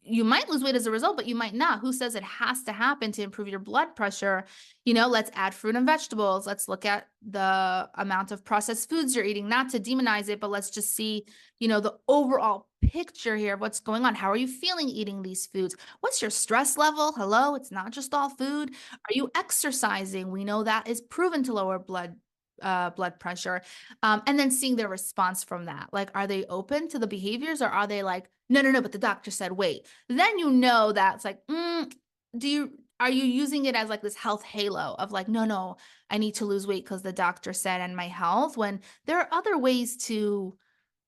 you might lose weight as a result, but you might not. Who says it has to happen to improve your blood pressure? Let's add fruit and vegetables. Let's look at the amount of processed foods you're eating, not to demonize it, but let's just see, the overall picture here of what's going on. How are you feeling eating these foods? What's your stress level? Hello, it's not just all food. Are you exercising? We know that is proven to lower blood pressure. And then seeing their response from that. Like, are they open to the behaviors, or are they like, no, but the doctor said, wait. Then that's like, are you using it as like this health halo of like, no, I need to lose weight because the doctor said and my health, when there are other ways to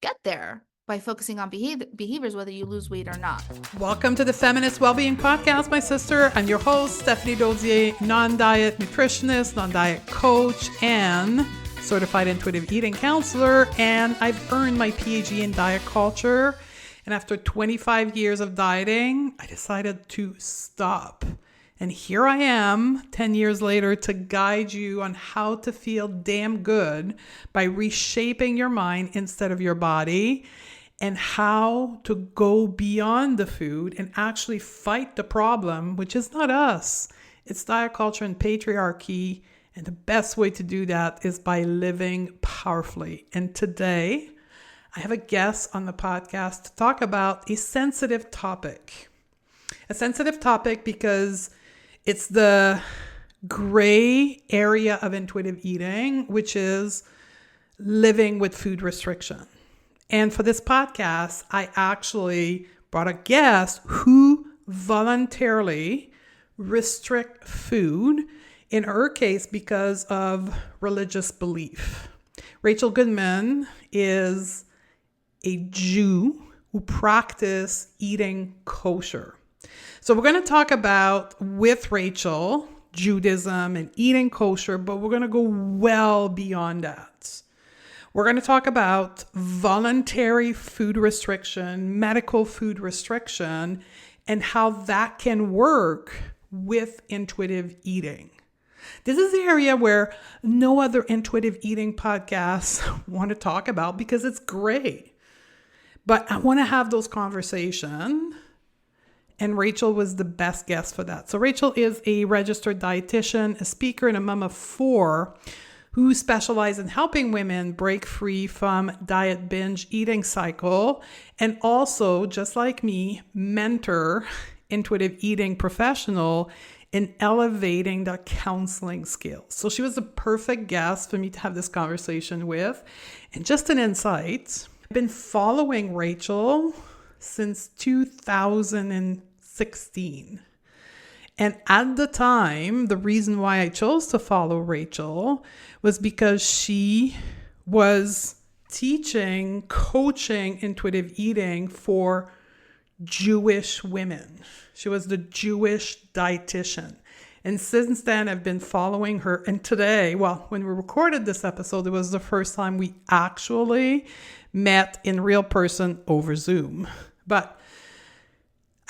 get there by focusing on behaviors, whether you lose weight or not. Welcome to the Feminist Wellbeing Podcast, my sister. I'm your host, Stephanie Dozier, non-diet nutritionist, non-diet coach, and certified intuitive eating counselor. And I've earned my PhD in diet culture. And after 25 years of dieting, I decided to stop. And here I am 10 years later to guide you on how to feel damn good by reshaping your mind instead of your body, and how to go beyond the food and actually fight the problem, which is not us. It's diet culture and patriarchy. And the best way to do that is by living powerfully. And today, I have a guest on the podcast to talk about a sensitive topic. A sensitive topic because it's the gray area of intuitive eating, which is living with food restriction. And for this podcast, I actually brought a guest who voluntarily restrict food, in her case because of religious belief. Rachel Goodman is a Jew who practice eating kosher. So we're going to talk about, with Rachel, Judaism and eating kosher, but we're going to go well beyond that. We're going to talk about voluntary food restriction, medical food restriction, and how that can work with intuitive eating. This is the area where no other intuitive eating podcasts want to talk about because it's great. But I want to have those conversations, and Rachel was the best guest for that. So Rachel is a registered dietitian, a speaker, and a mom of 4 who specialize in helping women break free from diet binge eating cycle, and also, just like me, mentor intuitive eating professional in elevating their counseling skills. So she was the perfect guest for me to have this conversation with. And just an insight, I've been following Rachel since 2016. And at the time, the reason why I chose to follow Rachel was because she was teaching, coaching intuitive eating for Jewish women. She was the Jewish dietitian. And since then, I've been following her. And today, when we recorded this episode, it was the first time we actually met in real person over Zoom. But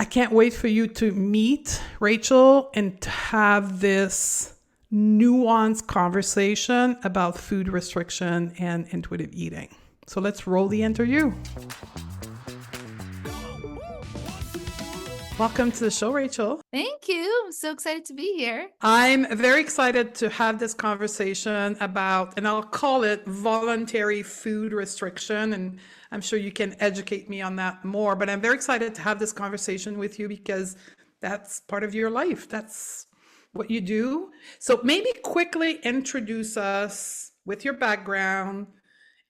I can't wait for you to meet Rachel and to have this nuanced conversation about food restriction and intuitive eating. So let's roll the interview. Welcome to the show, Rachel. Thank you. I'm so excited to be here. I'm very excited to have this conversation about, and I'll call it voluntary food restriction. And I'm sure you can educate me on that more, but I'm very excited to have this conversation with you because that's part of your life. That's what you do. So maybe quickly introduce us with your background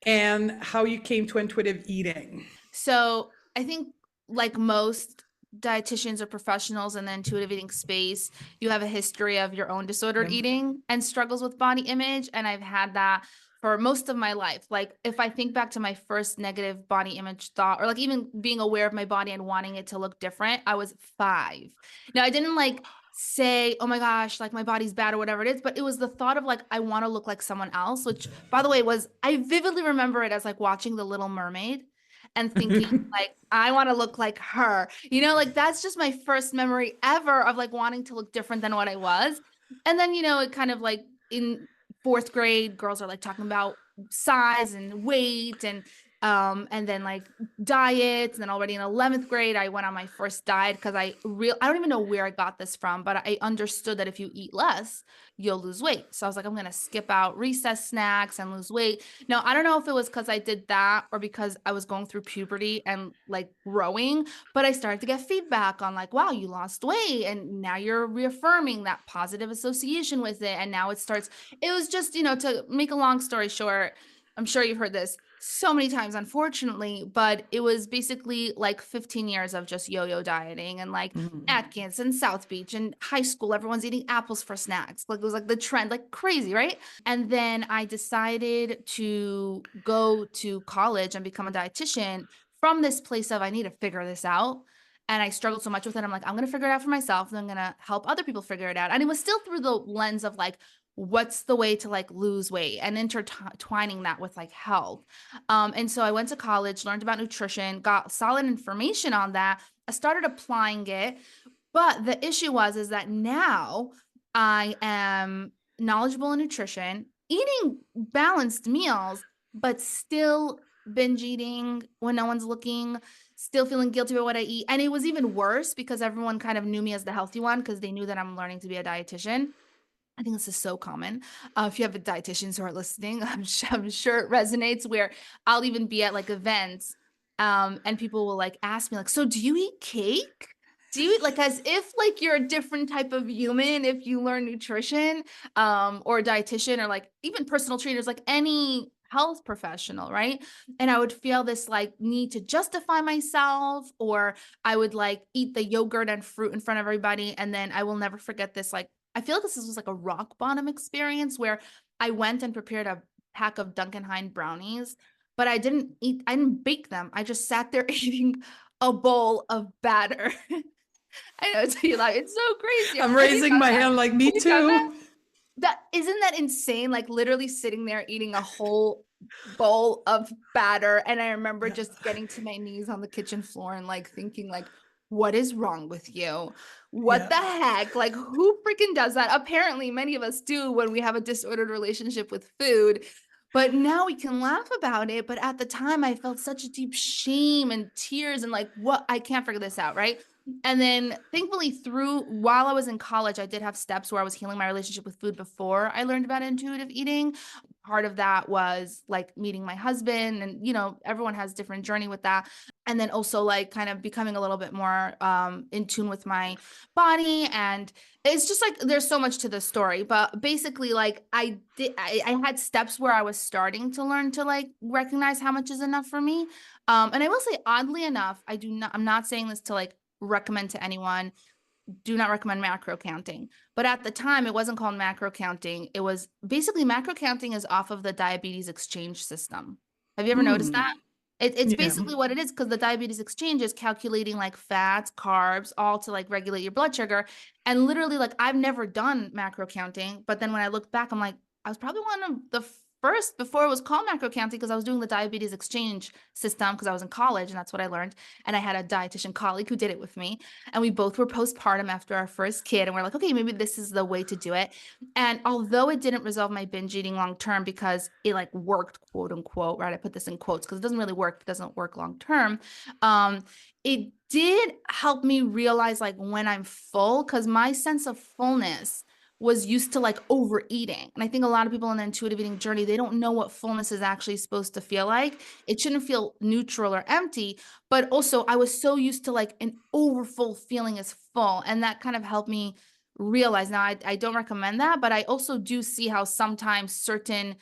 and how you came to intuitive eating. So I think, like most dietitians or professionals in the intuitive eating space, you have a history of your own disordered eating and struggles with body image. And I've had that for most of my life. Like, if I think back to my first negative body image thought, or like even being aware of my body and wanting it to look different, I was 5. Now, I didn't like say, oh my gosh, like my body's bad or whatever it is, but it was the thought of like, I want to look like someone else, which, by the way, I vividly remember it as like watching The Little Mermaid and thinking like, I want to look like her, like that's just my first memory ever of like wanting to look different than what I was. And then, it kind of like in 4th grade, girls are like talking about size and weight and And then like diets. And then already in 11th grade, I went on my first diet because I don't even know where I got this from, but I understood that if you eat less, you'll lose weight. So I was like, I'm gonna skip out recess snacks and lose weight. Now, I don't know if it was because I did that or because I was going through puberty and like growing, but I started to get feedback on like, wow, you lost weight and now you're reaffirming that positive association with it. And now it was just, to make a long story short, I'm sure you've heard this so many times, unfortunately, but it was basically like 15 years of just yo-yo dieting and like Mm. Atkins and South Beach and high school, everyone's eating apples for snacks. Like it was like the trend, like crazy, right? And then I decided to go to college and become a dietitian from this place of I need to figure this out. And I struggled so much with it. I'm like, I'm going to figure it out for myself. And I'm going to help other people figure it out. And it was still through the lens of like, what's the way to like lose weight and intertwining that with like health. And so I went to college, learned about nutrition, got solid information on that. I started applying it. But the issue is that now I am knowledgeable in nutrition, eating balanced meals, but still binge eating when no one's looking, still feeling guilty about what I eat. And it was even worse because everyone kind of knew me as the healthy one because they knew that I'm learning to be a dietitian. I think this is so common. If you have dietitians who are listening, I'm sure it resonates where I'll even be at like events, and people will like ask me like, so do you eat cake? Do you eat like as if like you're a different type of human if you learn nutrition, or a dietitian or like even personal trainers, like any health professional, right? And I would feel this like need to justify myself, or I would like eat the yogurt and fruit in front of everybody. And then I will never forget this like I feel like this was like a rock bottom experience where I went and prepared a pack of Duncan Hine brownies, but I didn't bake them. I just sat there eating a bowl of batter. I know it's so crazy. I'm Have you raising done my that? hand like, me Have you done that? too. That isn't that insane? Like literally sitting there eating a whole bowl of batter. And I remember just getting to my knees on the kitchen floor and like thinking like, what is wrong with you? What Yeah. the heck? Like who freaking does that? Apparently many of us do when we have a disordered relationship with food. But now we can laugh about it. But at the time I felt such a deep shame and tears and like, what? I can't figure this out, right? And then thankfully through while I was in college, I did have steps where I was healing my relationship with food before I learned about intuitive eating. Part of that was like meeting my husband and everyone has different journey with that. And then also like kind of becoming a little bit more in tune with my body. And it's just like there's so much to the story. But basically like I had steps where I was starting to learn to like recognize how much is enough for me. And I will say oddly enough, I'm not saying this to like recommend to anyone, do not recommend macro counting. But at the time, it wasn't called macro counting. It was basically macro counting is off of the diabetes exchange system. Have you ever noticed Mm. that? It's Yeah. basically what it is because the diabetes exchange is calculating like fats, carbs, all to like regulate your blood sugar. And literally, like I've never done macro counting, but then when I look back, I'm like, I was probably one of the first before it was called macro counting because I was doing the diabetes exchange system because I was in college and that's what I learned. And I had a dietitian colleague who did it with me. And we both were postpartum after our first kid. And we're like, okay, maybe this is the way to do it. And although it didn't resolve my binge eating long term because it like worked, quote unquote, right? I put this in quotes because it doesn't really work. It doesn't work long term. It did help me realize like when I'm full, because my sense of fullness was used to like overeating. And I think a lot of people in the intuitive eating journey, they don't know what fullness is actually supposed to feel like. It shouldn't feel neutral or empty, but also I was so used to like an overfull feeling is full. And that kind of helped me realize now I don't recommend that, but I also do see how sometimes certain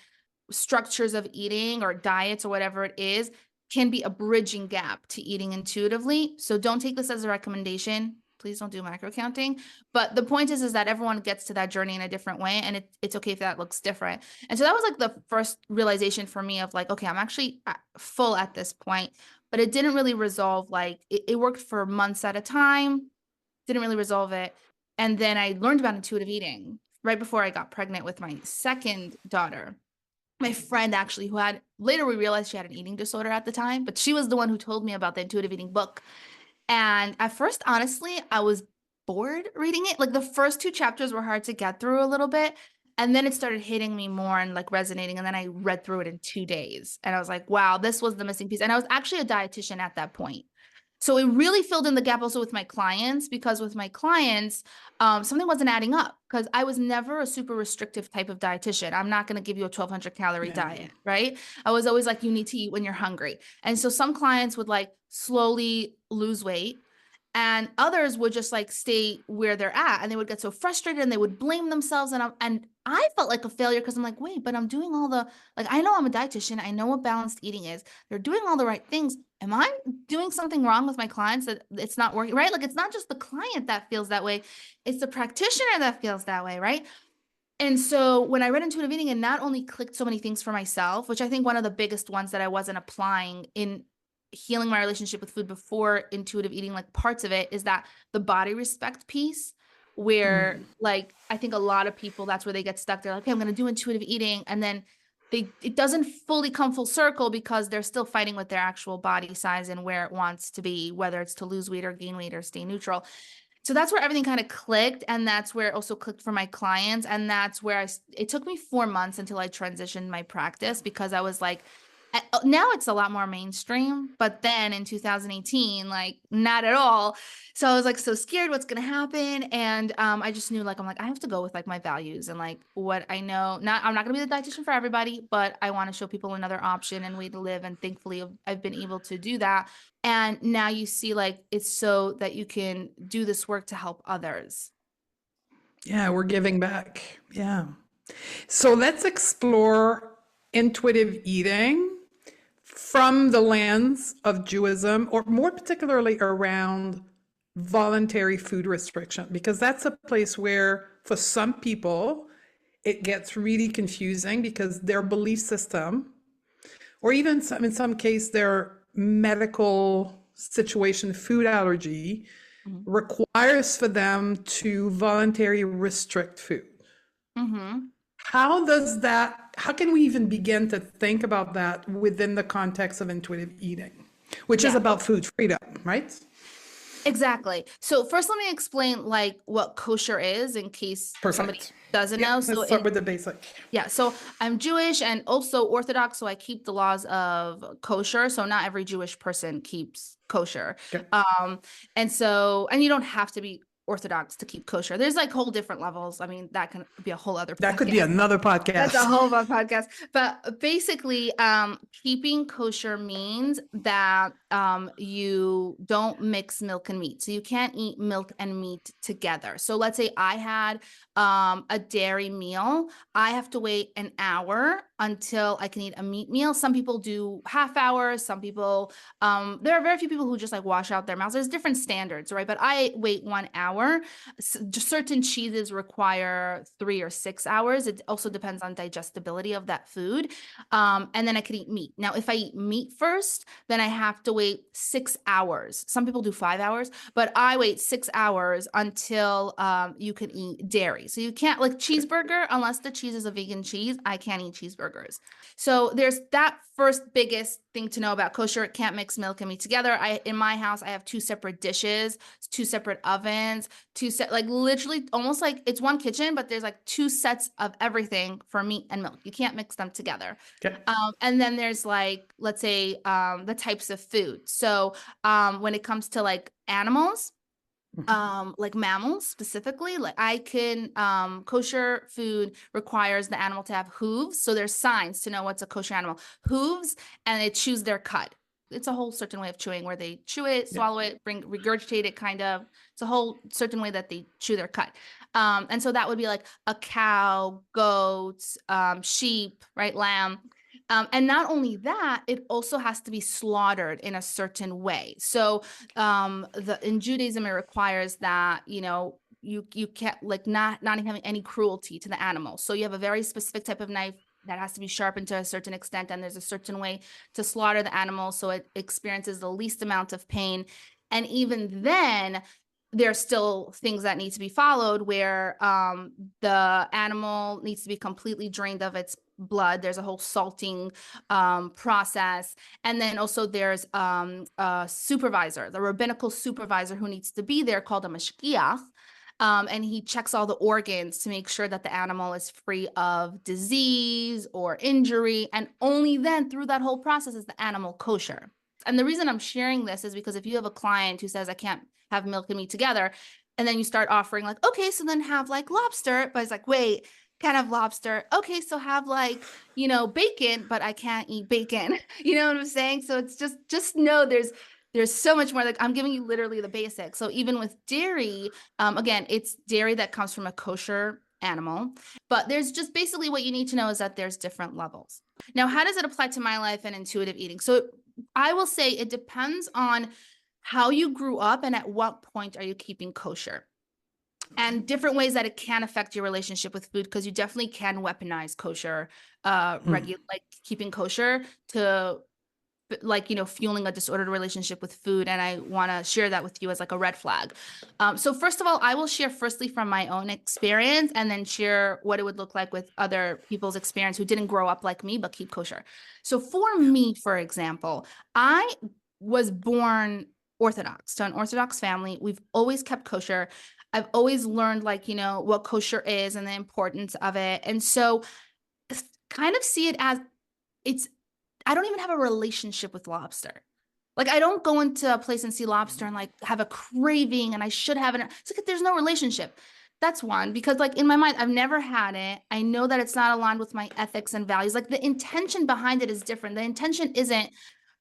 structures of eating or diets or whatever it is can be a bridging gap to eating intuitively. So don't take this as a recommendation. Please don't do macro counting. But the point is that everyone gets to that journey in a different way. And it's okay if that looks different. And so that was like the first realization for me of like, okay, I'm actually full at this point, but it didn't really resolve. Like it worked for months at a time, didn't really resolve it. And then I learned about intuitive eating right before I got pregnant with my second daughter. My friend actually who had later we realized she had an eating disorder at the time, but she was the one who told me about the intuitive eating book. And at first, honestly, I was bored reading it. Like the first two chapters were hard to get through a little bit. And then it started hitting me more and like resonating. And then I read through it in 2 days. And I was like, wow, this was the missing piece. And I was actually a dietitian at that point. So it really filled in the gap also with my clients, because with my clients, something wasn't adding up, because I was never a super restrictive type of dietitian. I'm not going to give you a 1,200 calorie Yeah. diet, right? I was always like, you need to eat when you're hungry. And so some clients would like slowly lose weight, and others would just like stay where they're at, and they would get so frustrated and they would blame themselves. And I felt like a failure, because I'm like, wait, but I'm doing all the, like, I know I'm a dietitian. I know what balanced eating is. They're doing all the right things. Am I doing something wrong with my clients that it's not working, right? Like, it's not just the client that feels that way. It's the practitioner that feels that way, right? And so when I read intuitive eating, and not only clicked so many things for myself, which I think one of the biggest ones that I wasn't applying in healing my relationship with food before intuitive eating, like parts of it, is that the body respect piece, where like I think a lot of people, that's where they get stuck. They're like, okay, I'm going to do intuitive eating. And then it doesn't fully come full circle, because they're still fighting with their actual body size and where it wants to be, whether it's to lose weight or gain weight or stay neutral. So that's where everything kind of clicked. And that's where it also clicked for my clients. And that's where it took me 4 months until I transitioned my practice, because I was like, now it's a lot more mainstream, but then in 2018, like not at all. So I was like so scared what's going to happen. And I just knew, like, I'm like, I have to go with like my values and like what I know. I'm not going to be the dietitian for everybody, but I want to show people another option and way to live. And thankfully I've been able to do that. And now you see, like, it's so that you can do this work to help others. Yeah, we're giving back. Yeah. So let's explore intuitive eating from the lens of Judaism, or more particularly around voluntary food restriction, because that's a place where, for some people, it gets really confusing because their belief system, or even in some case, their medical situation, food allergy, Mhm. requires for them to voluntarily restrict food. Mhm. How can we even begin to think about that within the context of intuitive eating, which is Yeah. about food freedom, right? Exactly. So first, let me explain like what kosher is in case somebody Perfect. doesn't Yeah, know. let's start with the basic. Yeah, so I'm Jewish and also Orthodox, so I keep the laws of kosher. So not every Jewish person keeps kosher. Okay. And you don't have to be Orthodox to keep kosher. There's like whole different levels. I mean, that can be a whole other That could be podcast. another That's a podcast. whole other podcast. But basically, keeping kosher means that you don't mix milk and meat. So you can't eat milk and meat together. So let's say I had a dairy meal. I have to wait an hour until I can eat a meat meal. Some people do half hours. Some people, there are very few people who just like wash out their mouths. There's different standards, right? But I wait 1 hour. Certain cheeses require 3 or 6 hours. It also depends on digestibility of that food. And then I could eat meat. Now, if I eat meat first, then I have to wait 6 hours. Some people do 5 hours, but I wait 6 hours until you can eat dairy. So you can't, like cheeseburger, unless the cheese is a vegan cheese, I can't eat cheeseburgers. So there's that first biggest thing to know about kosher. It can't mix milk and meat together. In my house, I have 2 separate dishes, 2 separate ovens, like literally almost like it's one kitchen, but there's like 2 sets of everything for meat and milk. You can't mix them together. Okay. And then there's like, let's say, the types of food. So when it comes to like animals, like mammals specifically, like I can kosher food requires the animal to have hooves, so there's signs to know what's a kosher animal. Hooves, and they chews their cud. It's a whole certain way of chewing, where they chew it, Yeah. swallow it, regurgitate it, kind of. It's a whole certain way that they chew their cud. And so that would be like a cow, goat, sheep, right, lamb. And not only that, it also has to be slaughtered in a certain way. So in Judaism, it requires that, you can't, like, not having any cruelty to the animal. So you have a very specific type of knife that has to be sharpened to a certain extent, and there's a certain way to slaughter the animal so it experiences the least amount of pain. And even then, there are still things that need to be followed, where the animal needs to be completely drained of its blood. There's a whole salting process. And then also there's a supervisor, the rabbinical supervisor, who needs to be there, called a mashgiach. And he checks all the organs to make sure that the animal is free of disease or injury. And only then through that whole process is the animal kosher. And the reason I'm sharing this is because if you have a client who says, I can't have milk and meat together, and then you start offering like, okay, so then have like lobster, but it's like, wait, can't have lobster. Okay, so have like, bacon, but I can't eat bacon. You know what I'm saying? So it's just know there's so much more. Like I'm giving you literally the basics. So even with dairy, again, it's dairy that comes from a kosher animal, but there's just basically what you need to know is that there's different levels. Now, how does it apply to my life and intuitive eating? So I will say it depends on how you grew up and at what point are you keeping kosher, and different ways that it can affect your relationship with food, because you definitely can weaponize kosher, like keeping kosher to like, fueling a disordered relationship with food. And I want to share that with you as like a red flag. So first of all, I will share firstly from my own experience and then share what it would look like with other people's experience who didn't grow up like me, but keep kosher. So for me, for example, I was born Orthodox to an Orthodox family. We've always kept kosher. I've always learned like, what kosher is and the importance of it. And so kind of see it as it's I don't even have a relationship with lobster. Like I don't go into a place and see lobster and like have a craving and I should have it. It's like there's no relationship. That's one, because like in my mind, I've never had it. I know that it's not aligned with my ethics and values. Like the intention behind it is different. The intention isn't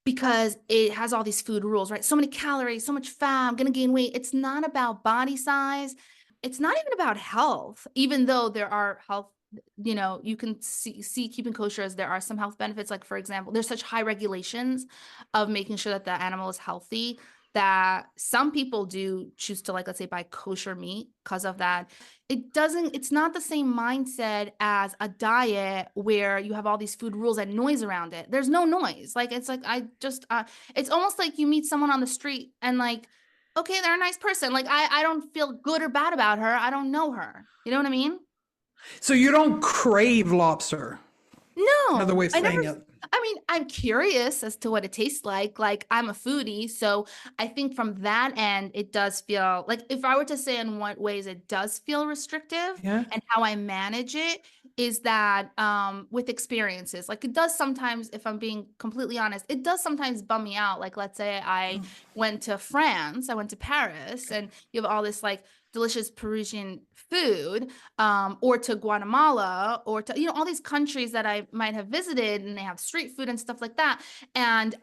because it has all these food rules, right? So many calories, so much fat, I'm gonna gain weight. It's not about body size. It's not even about health, even though there are health, you can see keeping kosher as there are some health benefits. Like, for example, there's such high regulations of making sure that the animal is healthy that some people do choose to, like, let's say buy kosher meat because of that. It's not the same mindset as a diet where you have all these food rules and noise around it. There's no noise. Like, it's like, it's almost like you meet someone on the street and like, okay, they're a nice person. Like, I don't feel good or bad about her. I don't know her. You know what I mean? So you don't crave lobster. Another way No, of I never. saying it. I mean, I'm curious as to what it tastes like. Like, I'm a foodie, so I think from that end, it does feel like if I were to say in what ways it does feel restrictive Yeah. and how I manage it is that with experiences, like it does sometimes, if I'm being completely honest, it does sometimes bum me out. Like, let's say I went to France, I went to Paris, and you have all this like delicious Parisian food, or to Guatemala, or to, all these countries that I might have visited, and they have street food and stuff like that. And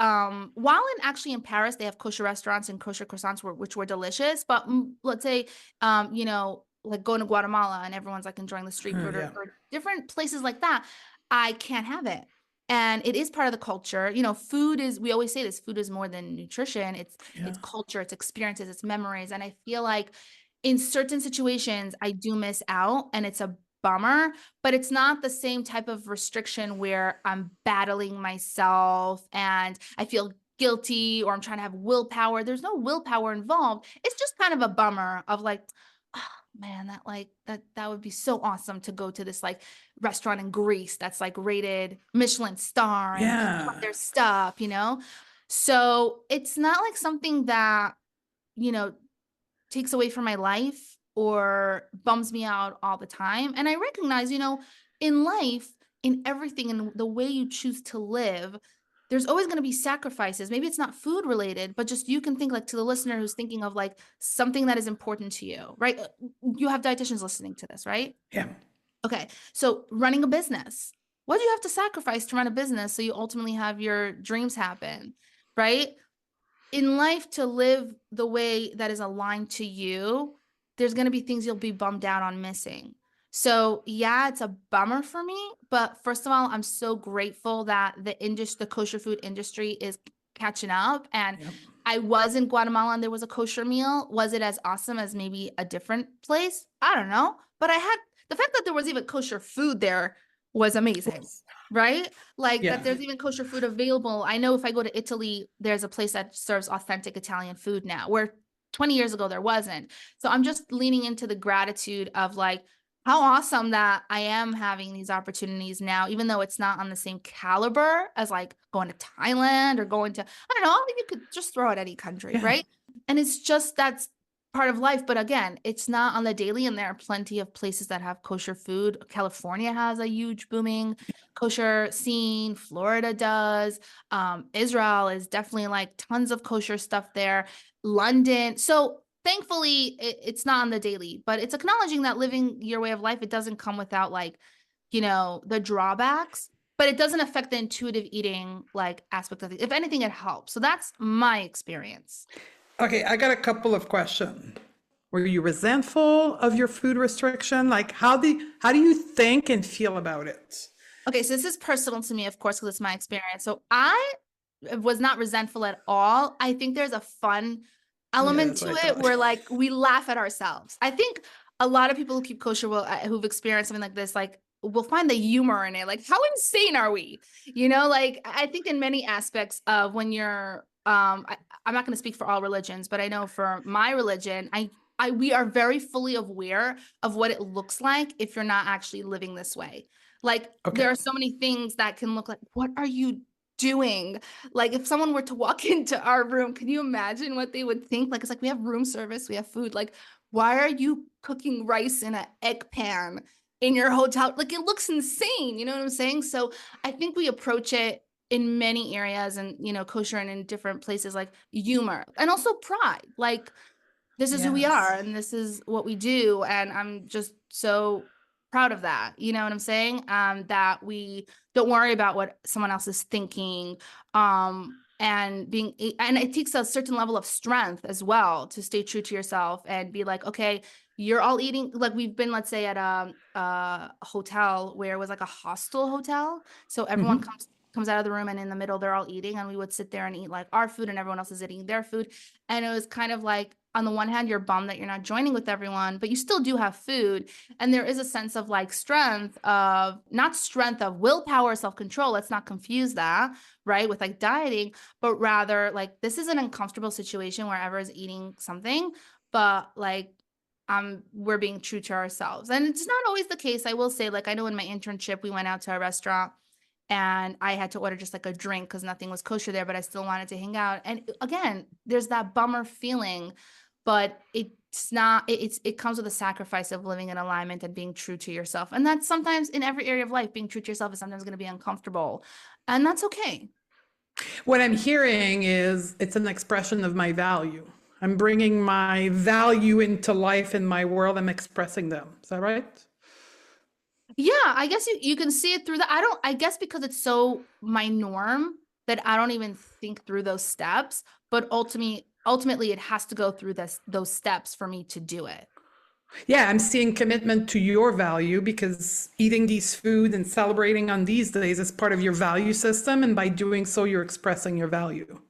while actually in Paris, they have kosher restaurants and kosher croissants, which were delicious. But let's say, like going to Guatemala and everyone's like enjoying the street food, Yeah. or different places like that, I can't have it. And it is part of the culture. Food is, we always say this, food is more than nutrition. It's culture, it's experiences, it's memories. And I feel like in certain situations, I do miss out and it's a bummer, but it's not the same type of restriction where I'm battling myself and I feel guilty or I'm trying to have willpower. There's no willpower involved. It's just kind of a bummer of like, oh man, that would be so awesome to go to this like restaurant in Greece that's like rated Michelin star and Yeah. their stuff. So it's not like something that, you know, takes away from my life or bums me out all the time. And I recognize, in life, in everything, in the way you choose to live, there's always going to be sacrifices. Maybe it's not food related, but just you can think like to the listener who's thinking of like something that is important to you, right? You have dietitians listening to this, right? Yeah. Okay. So running a business, what do you have to sacrifice to run a business so you ultimately have your dreams happen, right? In life, to live the way that is aligned to you, there's going to be things you'll be bummed out on missing. So yeah, it's a bummer for me, but first of all, I'm so grateful that the kosher food industry is catching up. And Yep. I was in Guatemala and there was a kosher meal. Was it as awesome as maybe a different place? I don't know. But the fact that there was even kosher food there was amazing. Right? Like Yeah. that there's even kosher food available. I know if I go to Italy, there's a place that serves authentic Italian food now, where 20 years ago there wasn't. So I'm just leaning into the gratitude of like how awesome that I am having these opportunities now, even though it's not on the same caliber as like going to Thailand or going to, I don't know, you could just throw it any country, Yeah. right? And it's just part of life. But again, it's not on the daily, and there are plenty of places that have kosher food. California has a huge booming kosher scene. Florida does. Israel is definitely like tons of kosher stuff there. London. So thankfully, it's not on the daily, but it's acknowledging that living your way of life, it doesn't come without like, the drawbacks, but it doesn't affect the intuitive eating like aspect of it. If anything, it helps. So that's my experience. Okay, I got a couple of questions. Were you resentful of your food restriction? Like, how do you think and feel about it? Okay, so this is personal to me, of course, because it's my experience. So I was not resentful at all. I think there's a fun Yeah, element that's to what I it thought. where like we laugh at ourselves. I think a lot of people who keep kosher will who've experienced something like this, like will find the humor in it. Like, how insane are we? Like I think in many aspects of when you're I'm not going to speak for all religions, but I know for my religion, we are very fully aware of what it looks like if you're not actually living this way. Like Okay. there are so many things that can look like, what are you doing? Like if someone were to walk into our room, can you imagine what they would think? Like it's like we have room service, we have food. Like, why are you cooking rice in an egg pan in your hotel? Like it looks insane, you know what I'm saying? So I think we approach it in many areas and kosher and in different places like humor and also pride. Like this is who we are Yes. and this is what we do, and I'm just so proud of that, you know what I'm saying, that we don't worry about what someone else is thinking, and it takes a certain level of strength as well to stay true to yourself and be like, okay, you're all eating. Like we've been, let's say, at a hotel where it was like a hostel hotel, so everyone comes out of the room and in the middle they're all eating, and we would sit there and eat like our food and everyone else is eating their food. And it was kind of like, on the one hand, you're bummed that you're not joining with everyone, but you still do have food. And there is a sense of like not strength of willpower, self-control. Let's not confuse that, right? With like dieting, but rather like this is an uncomfortable situation wherever is eating something, but like we're being true to ourselves. And it's not always the case. I will say, like, I know in my internship, we went out to a restaurant and I had to order just like a drink because nothing was kosher there, but I still wanted to hang out. And again, there's that bummer feeling, but it's not, it comes with a sacrifice of living in alignment and being true to yourself. And that's sometimes in every area of life, being true to yourself is sometimes going to be uncomfortable, and that's okay. What I'm hearing is it's an expression of my value. I'm bringing my value into life in my world. I'm expressing them. Is that right? Yeah, I guess you can see it through that. I guess because it's so my norm that I don't even think through those steps, but ultimately it has to go through those steps for me to do it. Yeah, I'm seeing commitment to your value because eating these food and celebrating on these days is part of your value system. And by doing so, you're expressing your value.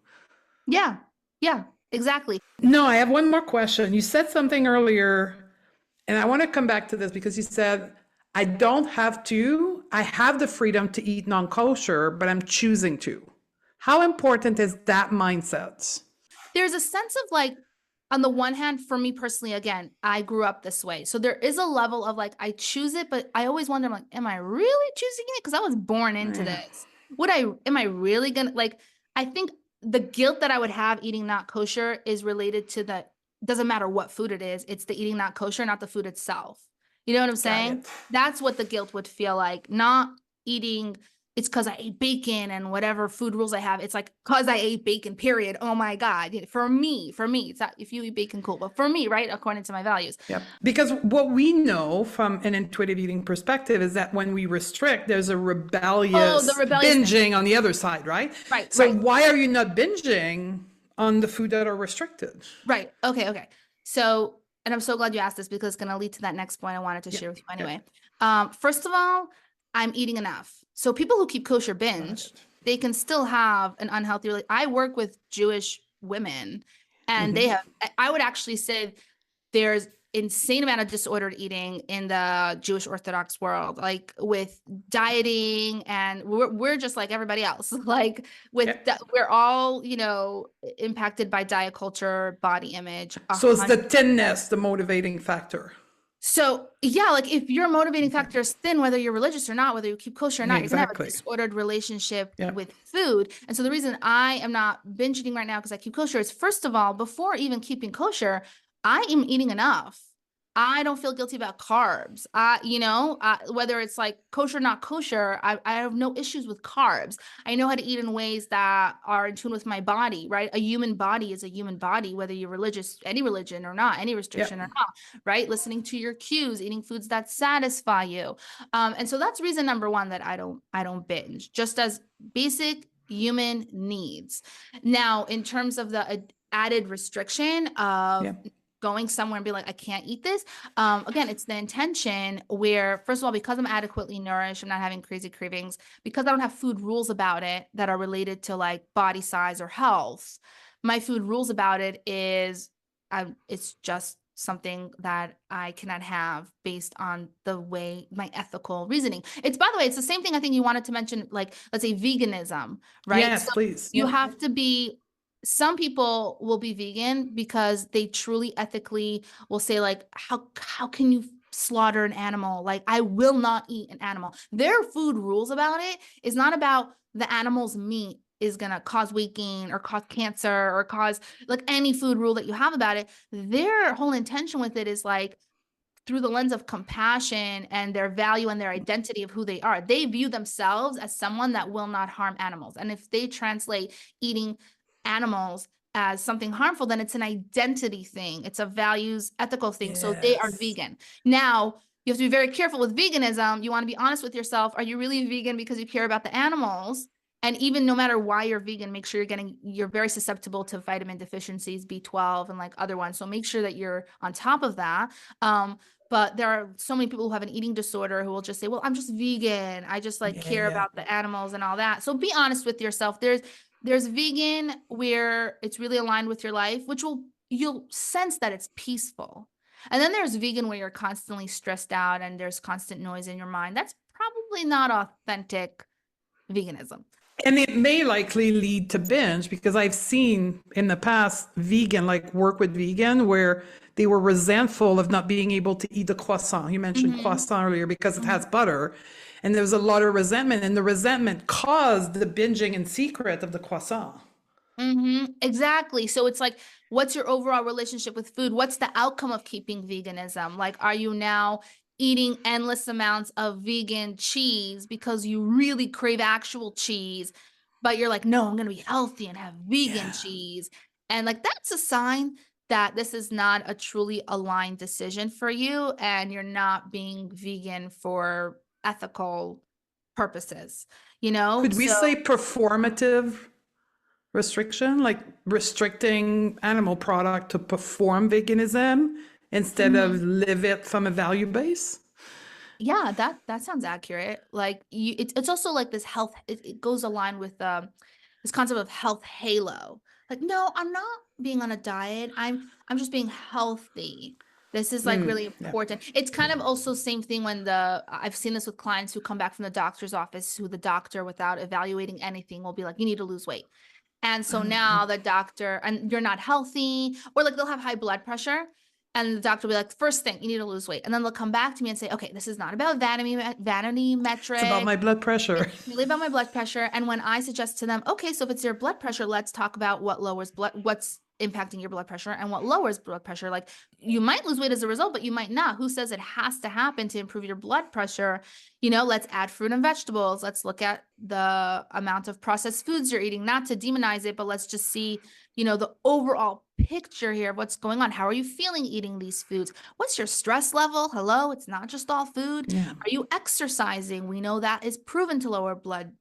Yeah. Yeah, exactly. No, I have one more question. You said something earlier, and I want to come back to this because you said, I don't have to, I have the freedom to eat non kosher, but I'm choosing to. How important is that mindset? There's a sense of like, on the one hand, for me personally, again, I grew up this way. So there is a level of like, I choose it, but I always wonder, I'm like, am I really choosing it? Because I was born into Yeah. this. Am I really gonna like, I think the guilt that I would have eating not kosher is related to doesn't matter what food it is, it's the eating not kosher, not the food itself. You know what I'm Got saying? it. That's what the guilt would feel like, not eating it's because I ate bacon and whatever food rules I have. It's like because I ate bacon, period. Oh my God. For me, it's not if you eat bacon, cool. But for me, right, according to my values. Yep. Because what we know from an intuitive eating perspective is that when we restrict, there's a Oh, the rebellious rebelliousness. binging on the other side, right? Right, So right, why are you not binging on the food that are restricted? right. Okay. So, and I'm so glad you asked this because it's going to lead to that next point I wanted to Yeah. share with you Yeah. anyway. First of all, I'm eating enough. So people who keep kosher Got binge, it. they can still have an unhealthy I work with Jewish women and they have, I would actually say there's insane amount of disordered eating in the Jewish Orthodox world, like with dieting, and we're just like everybody else. Like Yep. we're all, impacted by diet culture, body image. So it's the thinness, the motivating factor. So yeah, like if your motivating factor is thin, whether you're religious or not, whether you keep kosher or not, you're gonna have a Exactly. disordered relationship Yeah. with food. And so the reason I am not binge eating right now because I keep kosher is, first of all, before even keeping kosher, I am eating enough. I don't feel guilty about carbs. Whether it's like kosher, not kosher, I have no issues with carbs. I know how to eat in ways that are in tune with my body, right? A human body is a human body, whether you're religious, any religion or not, any restriction Yep. or not, right? Listening to your cues, eating foods that satisfy you. And so that's reason number one that I don't binge, just as basic human needs. Now, in terms of the added restriction of Yep. going somewhere and be like, I can't eat this. Again, it's the intention where, first of all, because I'm adequately nourished, I'm not having crazy cravings, because I don't have food rules about it that are related to like body size or health. My food rules about it is, it's just something that I cannot have based on the way my ethical reasoning. It's, by the way, it's the same thing I think you wanted to mention, like, let's say veganism, right? Yes, So please. you Yep. have to be, some people will be vegan because they truly ethically will say like, how can you slaughter an animal? Like, I will not eat an animal. Their food rules about it is not about the animal's meat is gonna cause weight gain or cause cancer or cause, like, any food rule that you have about it. Their whole intention with it is like, through the lens of compassion and their value and their identity of who they are. They view themselves as someone that will not harm animals. And if they translate eating animals as something harmful, then it's an identity thing. It's a values, ethical thing. So they are Yes. vegan. Now, you have to be very careful with veganism. You want to be honest with yourself. Are you really vegan because you care about the animals? And even no matter why you're vegan, make sure you're very susceptible to vitamin deficiencies, B12 and like other ones. So make sure that you're on top of that. But there are so many people who have an eating disorder who will just say, well, I'm just vegan. I just like Yeah, care yeah. about the animals and all that. So be honest with yourself. There's vegan where it's really aligned with your life, which you'll sense that it's peaceful. And then there's vegan where you're constantly stressed out and there's constant noise in your mind. That's probably not authentic veganism. And it may likely lead to binge because I've seen in the past vegan, like work with vegan, where they were resentful of not being able to eat the croissant. You mentioned Mhm. croissant earlier because it has Mhm. butter. And there was a lot of resentment, and the resentment caused the binging in secret of the croissant. Exactly. So it's like, what's your overall relationship with food? What's the outcome of keeping veganism? Like, are you now eating endless amounts of vegan cheese because you really crave actual cheese, but you're like, no, I'm going to be healthy and have vegan Yeah. cheese. And like, that's a sign that this is not a truly aligned decision for you and you're not being vegan for ethical purposes, you know? Could we So say performative restriction, like restricting animal product to perform veganism instead of mhm. live it from a value base? Yeah, that sounds accurate. Like it's also like this health. It goes aligned with this concept of health halo. Like, no, I'm not being on a diet. I'm just being healthy. This is like really Yeah. important. It's kind of also same thing when I've seen this with clients who come back from the doctor's office, who the doctor, without evaluating anything, will be like, you need to lose weight. And so now the doctor, and you're not healthy, or like they'll have high blood pressure. And the doctor will be like, first thing, you need to lose weight. And then they'll come back to me and say, okay, this is not about vanity It's about metrics. my blood pressure. It's really about my blood pressure. And when I suggest to them, okay, so if it's your blood pressure, let's talk about what's impacting your blood pressure and what lowers blood pressure. Like, you might lose weight as a result, but you might not. Who says it has to happen to improve your blood pressure? Let's add fruit and vegetables. Let's look at the amount of processed foods you're eating, not to demonize it, but let's just see, the overall picture here of what's going on. How are you feeling eating these foods? What's your stress level? Hello, it's not just all food. Yeah. Are you exercising? We know that is proven to lower blood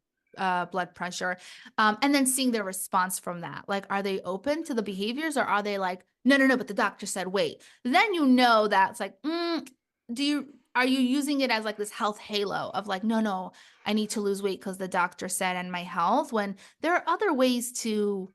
pressure. And then seeing their response from that. Like, are they open to the behaviors or are they like, no, no, no, but the doctor said, wait. Then that's like, are you using it as like this health halo of like, no, no, I need to lose weight because the doctor said and my health, when there are other ways to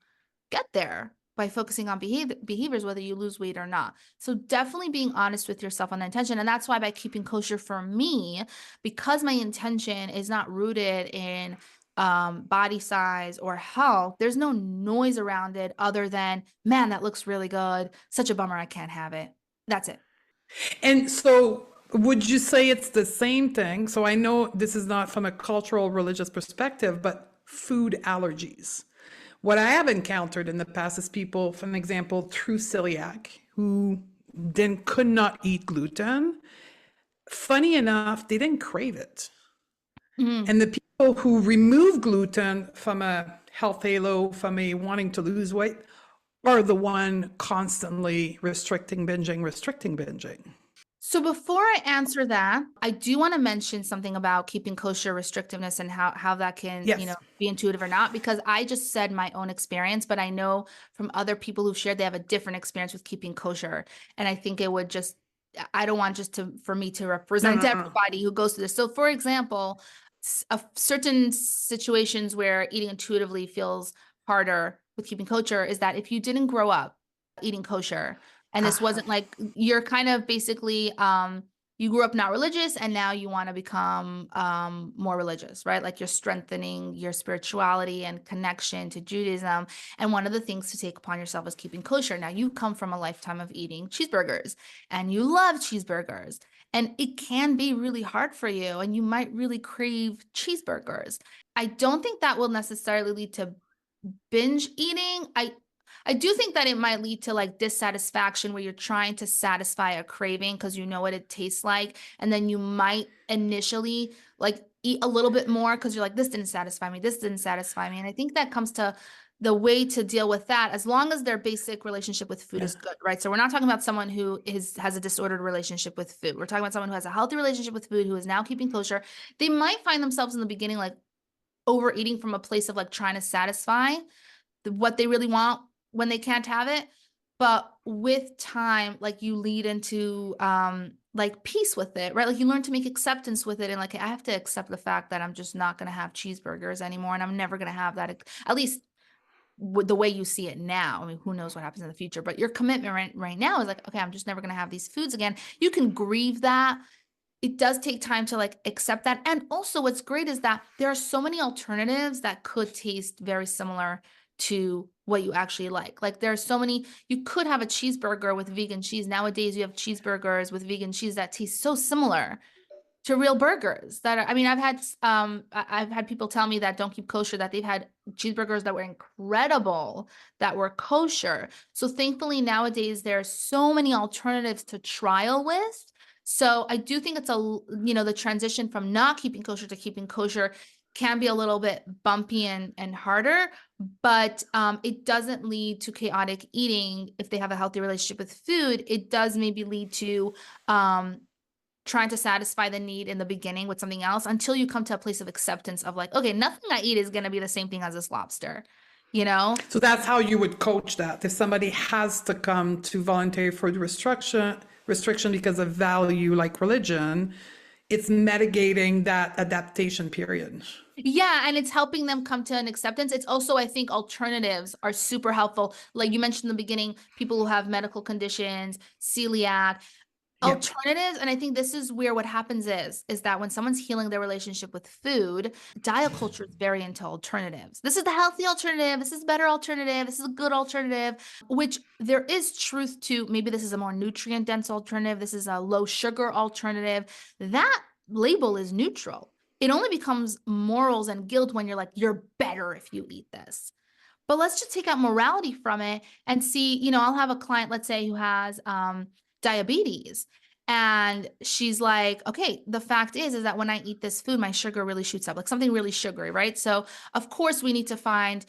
get there by focusing on behaviors, whether you lose weight or not. So definitely being honest with yourself on the intention. And that's why by keeping kosher for me, because my intention is not rooted in body size or health, there's no noise around it other than, man, that looks really good. Such a bummer I can't have it. That's it. And so, would you say it's the same thing? So, I know this is not from a cultural, religious perspective, but food allergies. What I have encountered in the past is people, for an example, through celiac, who then could not eat gluten, funny enough, they didn't crave it. Mhm. And the people who remove gluten from a health halo, from a wanting to lose weight, are the one constantly restricting binging. So before I answer that, I do want to mention something about keeping kosher restrictiveness and how that can, Yes. be intuitive or not, because I just said my own experience, but I know from other people who've shared they have a different experience with keeping kosher. And I think it would just, I don't want just to for me to No, represent no, no. everybody who goes through this. So for example, certain situations where eating intuitively feels harder with keeping kosher is that if you didn't grow up eating kosher, and this Ah, wasn't like you're kind of basically you grew up not religious and now you want to become more religious, right? Like you're strengthening your spirituality and connection to Judaism. And one of the things to take upon yourself is keeping kosher. Now you come from a lifetime of eating cheeseburgers and you love cheeseburgers. And it can be really hard for you, and you might really crave cheeseburgers. I don't think that will necessarily lead to binge eating. I do think that it might lead to like dissatisfaction where you're trying to satisfy a craving because you know what it tastes like. And then you might initially like eat a little bit more because you're like, this didn't satisfy me. This didn't satisfy me. And I think that comes to the way to deal with that, as long as their basic relationship with food yeah. is good, right? So we're not talking about someone who has a disordered relationship with food. We're talking about someone who has a healthy relationship with food, who is now keeping kosher. They might find themselves in the beginning like overeating from a place of like trying to satisfy what they really want when they can't have it. But with time, like you lead into like peace with it, right? Like you learn to make acceptance with it, and like I have to accept the fact that I'm just not going to have cheeseburgers anymore, and I'm never going to have that, at least with the way you see it now. I mean, who knows what happens in the future, but your commitment right now is like, okay, I'm just never going to have these foods again. You can grieve that. It does take time to like accept that. And also what's great is that there are so many alternatives that could taste very similar to what you actually like. Like there are so many, you could have a cheeseburger with vegan cheese. Nowadays you have cheeseburgers with vegan cheese that taste so similar to real burgers that are, I mean, I've had people tell me that don't keep kosher, that they've had cheeseburgers that were incredible, that were kosher. So thankfully nowadays there are so many alternatives to trial with. So I do think it's the transition from not keeping kosher to keeping kosher can be a little bit bumpy and harder, but it doesn't lead to chaotic eating if they have a healthy relationship with food. It does maybe lead to um, trying to satisfy the need in the beginning with something else until you come to a place of acceptance of like, okay, nothing I eat is going to be the same thing as this lobster, you know? So that's how you would coach that. If somebody has to come to voluntary food restriction because of value like religion, it's mitigating that adaptation period. Yeah, and it's helping them come to an acceptance. It's also, I think, alternatives are super helpful. Like you mentioned in the beginning, people who have medical conditions, celiac, Yeah. alternatives. And I think this is where what happens is that when someone's healing their relationship with food, diet culture is very into alternatives. This is the healthy alternative, this is a better alternative, this is a good alternative, which there is truth to. Maybe this is a more nutrient dense alternative, this is a low sugar alternative. That label is neutral. It only becomes morals and guilt when you're like, you're better if you eat this. But let's just take out morality from it and see, I'll have a client, let's say, who has diabetes. And she's like, okay, the fact is that when I eat this food, my sugar really shoots up, like something really sugary, right? So of course we need to find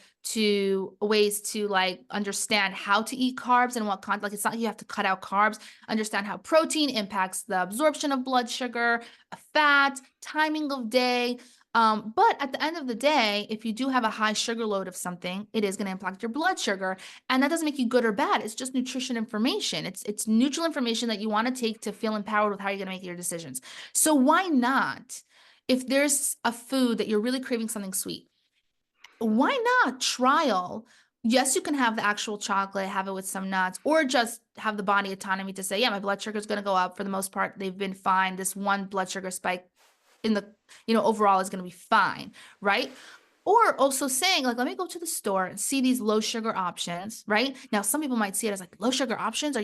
ways to like understand how to eat carbs and what like it's not like you have to cut out carbs, understand how protein impacts the absorption of blood sugar, fat, timing of day. But at the end of the day, if you do have a high sugar load of something, it is going to impact your blood sugar. And that doesn't make you good or bad. It's just nutrition information. It's neutral information that you want to take to feel empowered with how you're going to make your decisions. So why not? If there's a food that you're really craving something sweet, why not trial? Yes, you can have the actual chocolate, have it with some nuts, or just have the body autonomy to say, yeah, my blood sugar is going to go up. For the most part, they've been fine. This one blood sugar spike in the overall is going to be fine, right? Or also saying like, let me go to the store and see these low sugar options, right? Now some people might see it as like, low sugar options,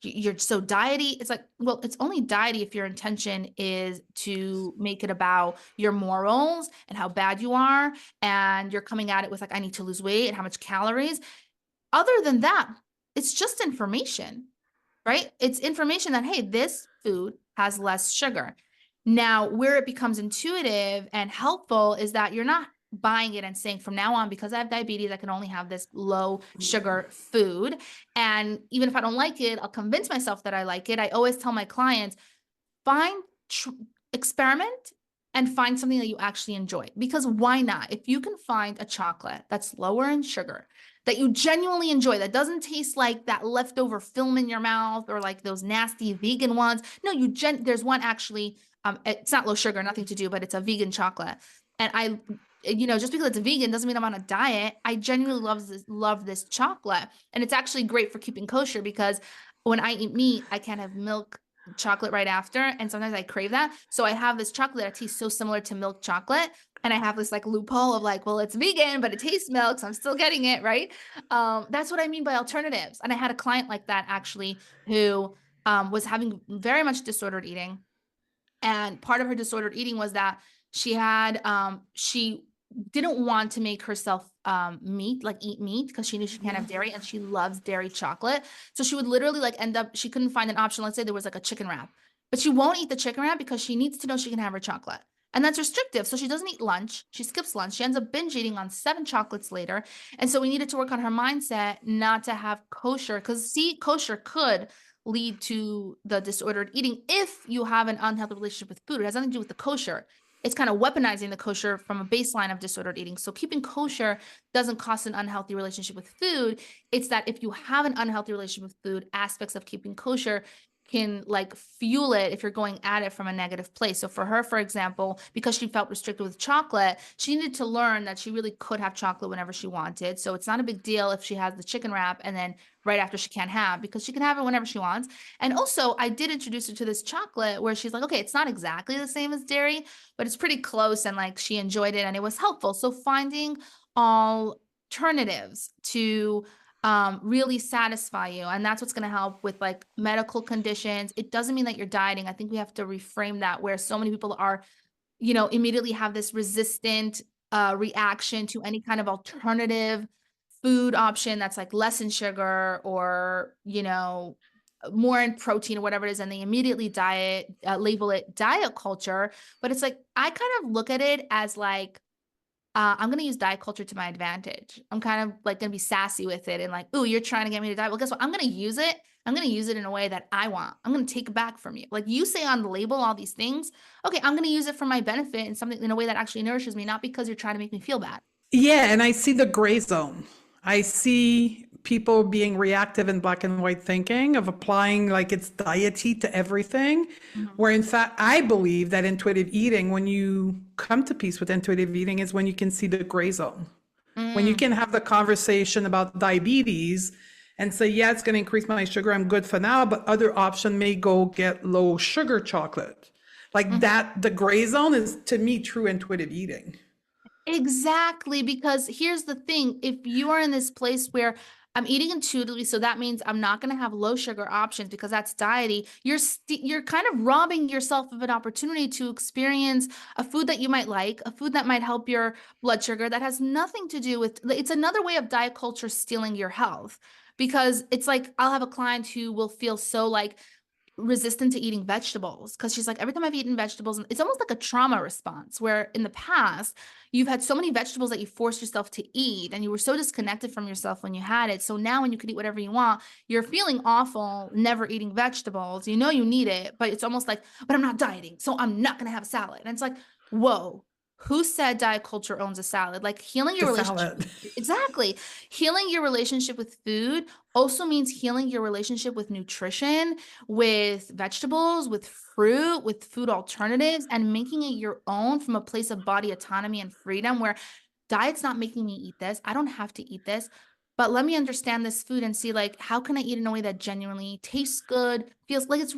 you're so diety? It's like, well, it's only diety if your intention is to make it about your morals and how bad you are, and you're coming at it with like, I need to lose weight and how much calories. Other than that, it's just information. right? It's information that, hey, this food has less sugar. Now, where it becomes intuitive and helpful is that you're not buying it and saying, from now on, because I have diabetes, I can only have this low sugar food. And even if I don't like it, I'll convince myself that I like it. I always tell my clients, find experiment and find something that you actually enjoy, because why not? If you can find a chocolate that's lower in sugar that you genuinely enjoy, that doesn't taste like that leftover film in your mouth or like those nasty vegan ones. No, there's one actually, it's not low sugar, nothing to do, but it's a vegan chocolate. And just because it's vegan doesn't mean I'm on a diet. I genuinely love this chocolate. And it's actually great for keeping kosher, because when I eat meat, I can't have milk chocolate right after, and sometimes I crave that. So I have this chocolate that tastes so similar to milk chocolate, and I have this like loophole of like, well, it's vegan, but it tastes milk, so I'm still getting it, right? That's what I mean by alternatives. And I had a client like that actually who was having very much disordered eating, and part of her disordered eating was that she didn't want to make herself eat meat, because she knew she can't have dairy, and she loves dairy chocolate. So she would literally like end up, she couldn't find an option. Let's say there was like a chicken wrap, but she won't eat the chicken wrap because she needs to know she can have her chocolate. And that's restrictive. So she doesn't eat lunch. She skips lunch. She ends up binge eating on 7 chocolates later. And so we needed to work on her mindset not to have kosher, because see, kosher could lead to the disordered eating if you have an unhealthy relationship with food. It has nothing to do with the kosher. It's kind of weaponizing the kosher from a baseline of disordered eating. So keeping kosher doesn't cause an unhealthy relationship with food. It's that if you have an unhealthy relationship with food, aspects of keeping kosher can like fuel it if you're going at it from a negative place. So for her, for example, because she felt restricted with chocolate, she needed to learn that she really could have chocolate whenever she wanted. So it's not a big deal if she has the chicken wrap and then right after she can't have, because she can have it whenever she wants. And also I did introduce her to this chocolate where she's like, okay, it's not exactly the same as dairy, but it's pretty close, and like she enjoyed it and it was helpful. So finding alternatives to really satisfy you, and that's what's going to help with like medical conditions. It doesn't mean that you're dieting. I think we have to reframe that, where so many people are, immediately have this resistant reaction to any kind of alternative food option that's like less in sugar or, more in protein or whatever it is. And they immediately label it diet culture. But it's like, I kind of look at it as like, I'm going to use diet culture to my advantage. I'm kind of like going to be sassy with it and like, ooh, you're trying to get me to diet. Well, guess what? I'm going to use it. I'm going to use it in a way that I want. I'm going to take it back from you. Like you say on the label, all these things. Okay, I'm going to use it for my benefit and something in a way that actually nourishes me, not because you're trying to make me feel bad. Yeah, and I see the gray zone. I see people being reactive in black and white thinking of applying like it's diety to everything, Mhm. where in fact, I believe that intuitive eating, when you come to peace with intuitive eating, is when you can see the gray zone. When you Mm, can have the conversation about diabetes and say, yeah, it's going to increase my sugar, I'm good for now, but other option may go get low sugar chocolate. Like mhm. that, the gray zone is to me true intuitive eating. Exactly, because here's the thing. If you are in this place where I'm eating intuitively, so that means I'm not going to have low sugar options because that's diety, you're kind of robbing yourself of an opportunity to experience a food that you might like, a food that might help your blood sugar, that has nothing to do with, it's another way of diet culture stealing your health. Because it's like I'll have a client who will feel so like resistant to eating vegetables, because she's like, every time I've eaten vegetables, and it's almost like a trauma response, where in the past you've had so many vegetables that you forced yourself to eat and you were so disconnected from yourself when you had it. So now when you could eat whatever you want, you're feeling awful never eating vegetables. You know you need it, but it's almost like, but I'm not dieting, so I'm not going to have a salad. And it's like, whoa, who said diet culture owns a salad? Like healing The your relationship salad. with exactly. Healing your relationship with food also means healing your relationship with nutrition, with vegetables, with fruit, with food alternatives, and making it your own from a place of body autonomy and freedom, where diet's not making me eat this. I don't have to eat this, but let me understand this food and see like, how can I eat in a way that genuinely tastes good, feels like it's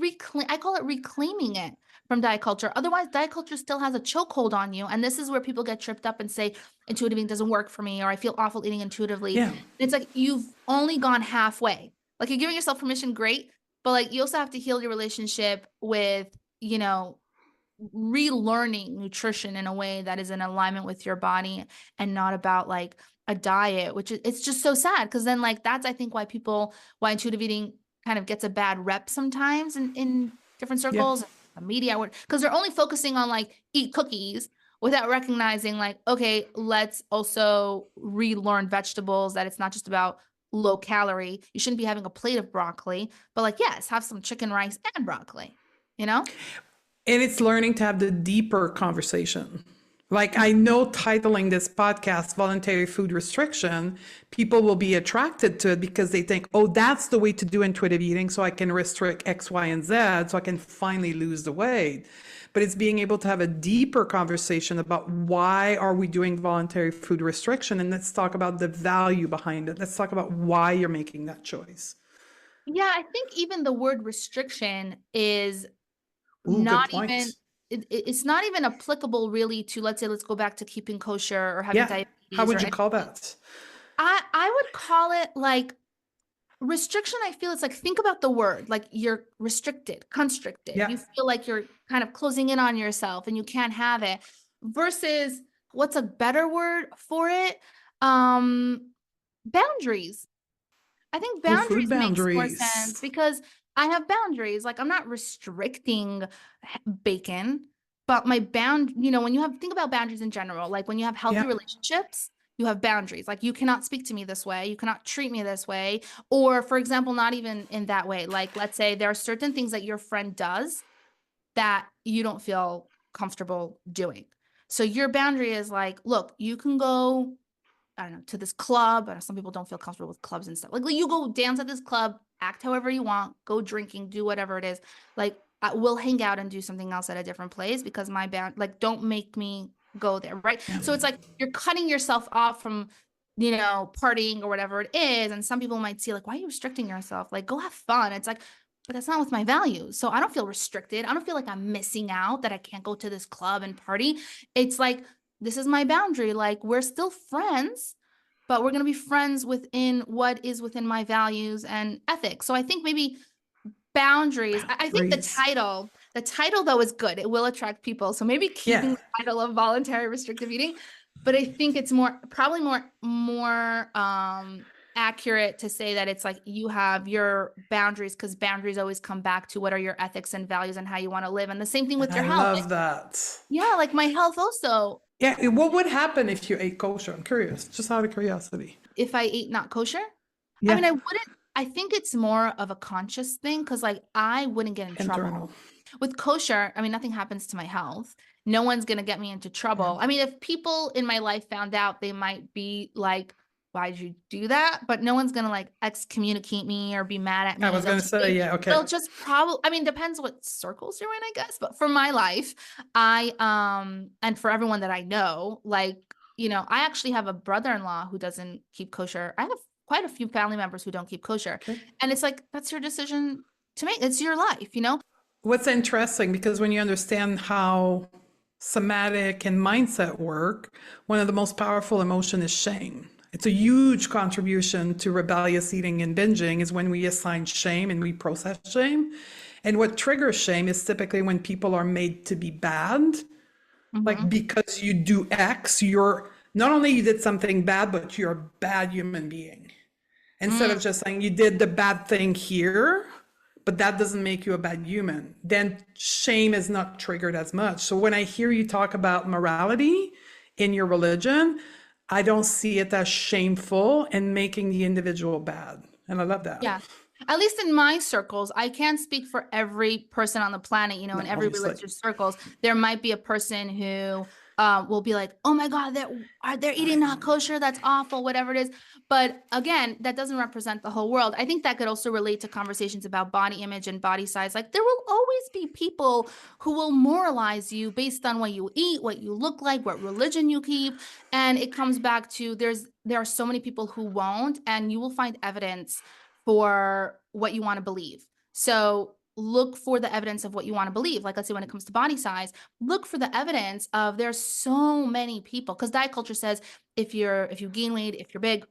I call it reclaiming it from diet culture. Otherwise, diet culture still has a chokehold on you. And this is where people get tripped up and say, intuitive eating doesn't work for me, or I feel awful eating intuitively. And Yeah. it's like, you've only gone halfway. Like you're giving yourself permission, great, but like you also have to heal your relationship with, you know, relearning nutrition in a way that is in alignment with your body and not about like a diet, which is, it's just so sad. Cause then like, that's, I think why intuitive eating kind of gets a bad rep sometimes in different Yeah. circles, the media, because they're only focusing on like eat cookies without recognizing like, okay, let's also relearn vegetables, that it's not just about low calorie. You shouldn't be having a plate of broccoli, but like, yes, have some chicken, rice, and broccoli, you know? And it's learning to have the deeper conversation. Like, I know titling this podcast Voluntary Food Restriction, people will be attracted to it because they think, oh, that's the way to do intuitive eating. So I can restrict X, Y, and Z so I can finally lose the weight. But it's being able to have a deeper conversation about why are we doing voluntary food restriction? And let's talk about the value behind it. Let's talk about why you're making that choice. Yeah, I think even the word restriction is Ooh, good not even point. it's not even applicable really to, let's say, let's go back to keeping kosher or having Yeah. How diabetes or would you call anything. that? I would call it like restriction. I feel it's like, think about the word, like you're restricted, constricted. Yeah. You feel like you're kind of closing in on yourself and you can't have it, versus what's a better word for it? Boundaries. I think Oh, food boundaries makes more sense boundaries. because I have boundaries. Like, I'm not restricting bacon, but my when you think about boundaries in general, like when you have healthy Yeah. relationships, you have boundaries. Like, you cannot speak to me this way. You cannot treat me this way. Or, for example, not even in that way. Like, let's say there are certain things that your friend does that you don't feel comfortable doing. So your boundary is like, look, you can go, I don't know, to this club. I know some people don't feel comfortable with clubs and stuff. Like, you go dance at this club, act however you want, go drinking, do whatever it is. Like, we'll hang out and do something else at a different place because my band, like, don't make me go there, right? Yeah. So it's like you're cutting yourself off from, partying or whatever it is. And some people might see like, why are you restricting yourself? Like, go have fun. It's like, but that's not with my values. So I don't feel restricted. I don't feel like I'm missing out that I can't go to this club and party. It's like, this is my boundary. Like, we're still friends, but we're going to be friends within what is within my values and ethics. So I think maybe boundaries. I think Boundaries. the title though is good. It will attract people. So maybe keeping Yeah. the title of voluntary restrictive eating, but I think it's probably more accurate to say that it's like you have your boundaries, because boundaries always come back to what are your ethics and values and how you want to live. And the same thing And with your I health. Like, love that. yeah, like my health also. Yeah. What would happen if you ate kosher? I'm curious, just out of curiosity. If I ate not kosher, I Yeah. mean, I think it's more of a conscious thing, because like I wouldn't get in trouble. Internal. With kosher, I mean, nothing happens to my health. No one's going to get me into Yeah. trouble. I mean, if people in my life found out, they might be like, why'd you do that? But no one's going to like excommunicate me or be mad at I me. was going to say, yeah. They'll Okay. just probably, I mean, depends what circles you're in, I guess. But for my life, and for everyone that I know, like, I actually have a brother-in-law who doesn't keep kosher. I have quite a few family members who don't keep kosher. Okay. And it's like, that's your decision to make. It's your life. What's interesting, because when you understand how somatic and mindset work, one of the most powerful emotion is shame. It's a huge contribution to rebellious eating and binging is when we assign shame and we process shame. And what triggers shame is typically when people are made to be bad. Like, Mhm. because you do X, you're not only you did something bad, but you're a bad human being. Instead Mm, of just saying you did the bad thing here, but that doesn't make you a bad human, then shame is not triggered as much. So when I hear you talk about morality in your religion, I don't see it as shameful and making the individual bad. And I love that. yeah. At least in my circles, I can't speak for every person on the planet, No, in every obviously. religious circles. There might be a person who will be like, oh my God, they're eating not kosher. That's awful, whatever it is. But again, that doesn't represent the whole world. I think that could also relate to conversations about body image and body size. Like, there will always be people who will moralize you based on what you eat, what you look like, what religion you keep. And it comes back to there are so many people who won't, and you will find evidence for what you want to believe. So look for the evidence of what you want to believe. Like, let's say when it comes to body size, look for the evidence of there's so many people, because diet culture says if you gain weight, if you're big,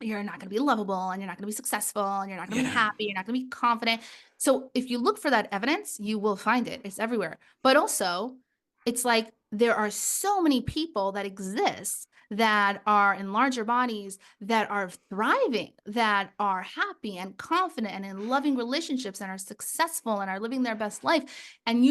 you're not going to be lovable and you're not going to be successful and you're not going to be Yeah. happy, you're not going to be confident. So if you look for that evidence, you will find it. It's everywhere. But also, it's like there are so many people that exist that are in larger bodies that are thriving, that are happy and confident and in loving relationships and are successful and are living their best life. And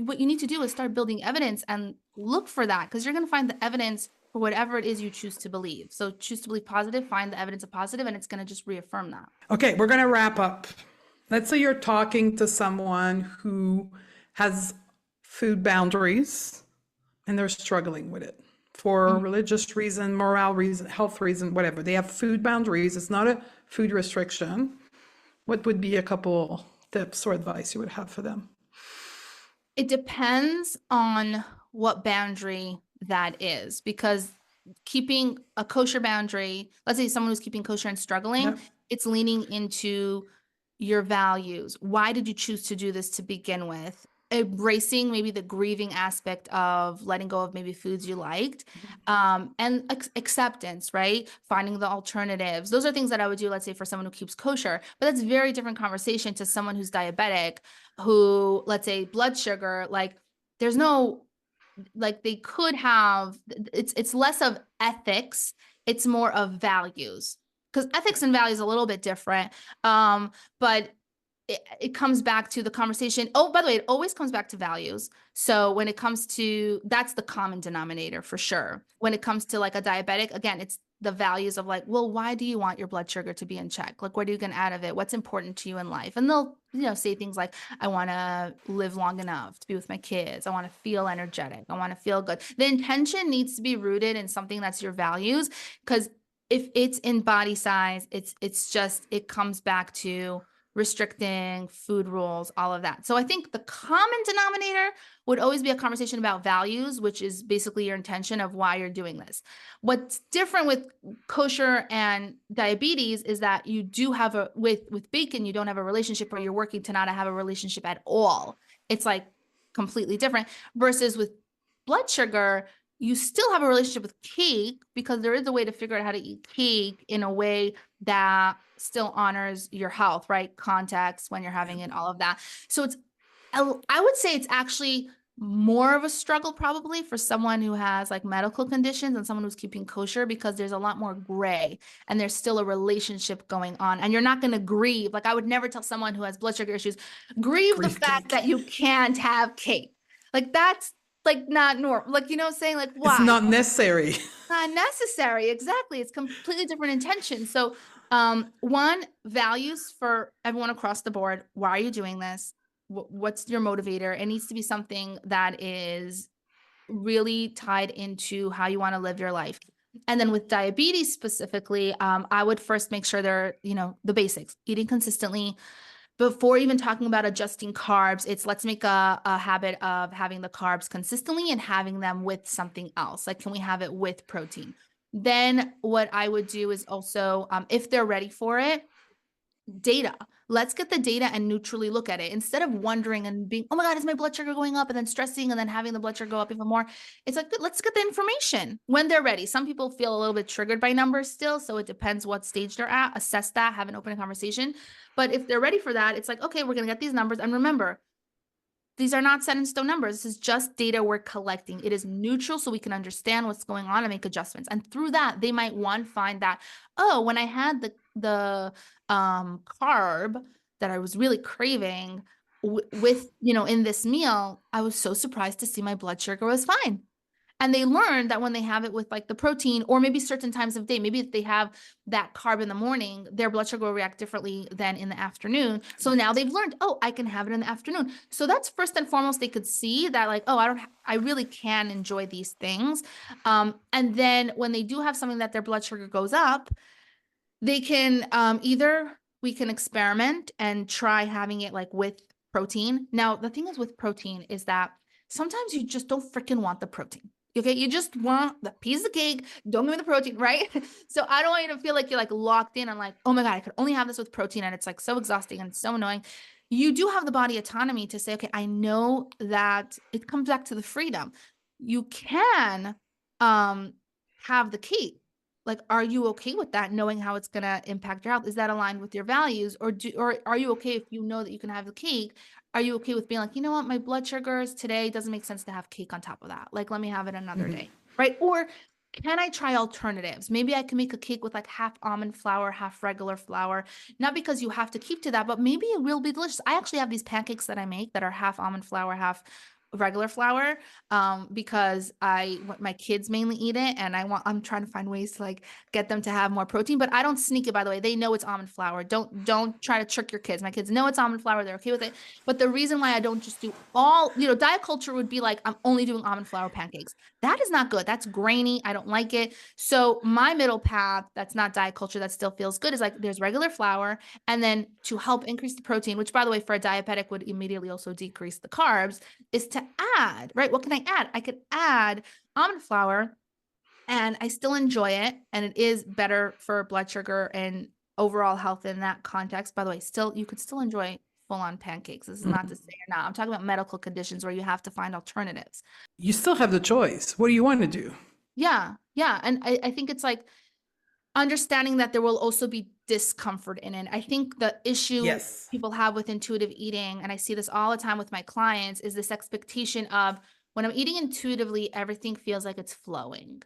what you need to do is start building evidence and look for that, because you're going to find the evidence for whatever it is you choose to believe. So choose to believe positive, find the evidence of positive, and it's going to just reaffirm that. Okay, we're going to wrap up. Let's say you're talking to someone who has food boundaries and they're struggling with it for Mhm. religious reason, morale reason, health reason, whatever. They have food boundaries. It's not a food restriction. What would be a couple tips or advice you would have for them? It depends on what boundary that is, because keeping a kosher boundary, let's say someone who's keeping kosher and struggling, Yep. it's leaning into your values. Why did you choose to do this to begin with? Embracing maybe the grieving aspect of letting go of maybe foods you liked, and acceptance, right? Finding the alternatives. Those are things that I would do, let's say, for someone who keeps kosher. But that's very different conversation to someone who's diabetic, who, let's say, blood sugar, like there's no, like they could have, it's less of ethics, it's more of values, because ethics and values are a little bit different. But it comes back to the conversation. Oh, by the way, it always comes back to values. So when it comes to, that's the common denominator for sure. When it comes to like a diabetic, again, it's the values of like, well, why do you want your blood sugar to be in check? Like, what are you going to out of it? What's important to you in life? And they'll, say things like, I want to live long enough to be with my kids. I want to feel energetic. I want to feel good. The intention needs to be rooted in something that's your values, because if it's in body size, it's just, it comes back to restricting food rules, all of that. So I think the common denominator would always be a conversation about values, which is basically your intention of why you're doing this. What's different with kosher and diabetes is that you do have with bacon, you don't have a relationship, or you're working to not have a relationship at all. It's like completely different, versus with blood sugar, you still have a relationship with cake, because there is a way to figure out how to eat cake in a way that still honors your health, right? Context when you're having it, all of that. So I would say it's actually more of a struggle probably for someone who has like medical conditions and someone who's keeping kosher, because there's a lot more gray and there's still a relationship going on, and you're not going to grieve. Like, I would never tell someone who has blood sugar issues, grieve the Grief fact cake. that you can't have cake. Like, that's like not normal. Like, saying like, It's why? not necessary. Not necessary. Exactly. It's completely different intention. So, one, values for everyone across the board. Why are you doing this? What's your motivator? It needs to be something that is really tied into how you want to live your life. And then with diabetes specifically, I would first make sure they're, the basics, eating consistently. Before even talking about adjusting carbs, it's let's make a habit of having the carbs consistently and having them with something else. Like, can we have it with protein? Then what I would do is also, if they're ready for it, data. Let's get the data and neutrally look at it, instead of wondering and being, oh my God, is my blood sugar going up? And then stressing and then having the blood sugar go up even more. It's like, let's get the information when they're ready. Some people feel a little bit triggered by numbers still. So it depends what stage they're at. Assess that, have an open conversation. But if they're ready for that, it's like, okay, we're going to get these numbers. And remember, these are not set in stone numbers. This is just data we're collecting. It is neutral, so we can understand what's going on and make adjustments. And through that, they might find that, oh, when I had the carb that I was really craving with, in this meal, I was so surprised to see my blood sugar was fine. And they learn that when they have it with like the protein, or maybe certain times of day, maybe if they have that carb in the morning, their blood sugar will react differently than in the afternoon. So now they've learned, oh, I can have it in the afternoon. So that's first and foremost, they could see that like, oh, I really can enjoy these things. And then when they do have something that their blood sugar goes up, they can either we can experiment and try having it like with protein. Now, the thing is with protein is that sometimes you just don't freaking want the protein. Okay, you just want the piece of cake. Don't give me the protein, right? So I don't want you to feel like you're like locked in on like, oh my God, I could only have this with protein, and it's like so exhausting and so annoying. You do have the body autonomy to say, okay, I know that it comes back to the freedom. You can have the cake, like, are you okay with that, knowing how it's gonna impact your health? Is that aligned with your values? Or are you okay if you know that you can have the cake? Are you okay with being like, you know what, my blood sugars today doesn't make sense to have cake on top of that. Like, let me have it another Mhm. day. Right. Or can I try alternatives? Maybe I can make a cake with like half almond flour, half regular flour. Not because you have to keep to that, but maybe it will be delicious. I actually have these pancakes that I make that are half almond flour, half regular flour, because my kids mainly eat it, and I'm trying to find ways to like get them to have more protein, but I don't sneak it, by the way. They know it's almond flour. Don't try to trick your kids. My kids know it's almond flour. They're okay with it. But the reason why I don't just do all, diet culture would be like, I'm only doing almond flour pancakes. That is not good. That's grainy. I don't like it. So my middle path, that's not diet culture, that still feels good, is like there's regular flour, and then to help increase the protein, which by the way, for a diabetic would immediately also decrease the carbs, is to add, right? What can I add? I could add almond flour, and I still enjoy it, and it is better for blood sugar and overall health in that context. By the way, still, you could still enjoy full-on pancakes. This is not to say you're not. I'm talking about medical conditions where you have to find alternatives. You still have the choice. What do you want to do? Yeah, yeah, and I think it's like understanding that there will also be discomfort in it. I think the issue Yes. people have with intuitive eating, and I see this all the time with my clients, is this expectation of when I'm eating intuitively, everything feels like it's flowing.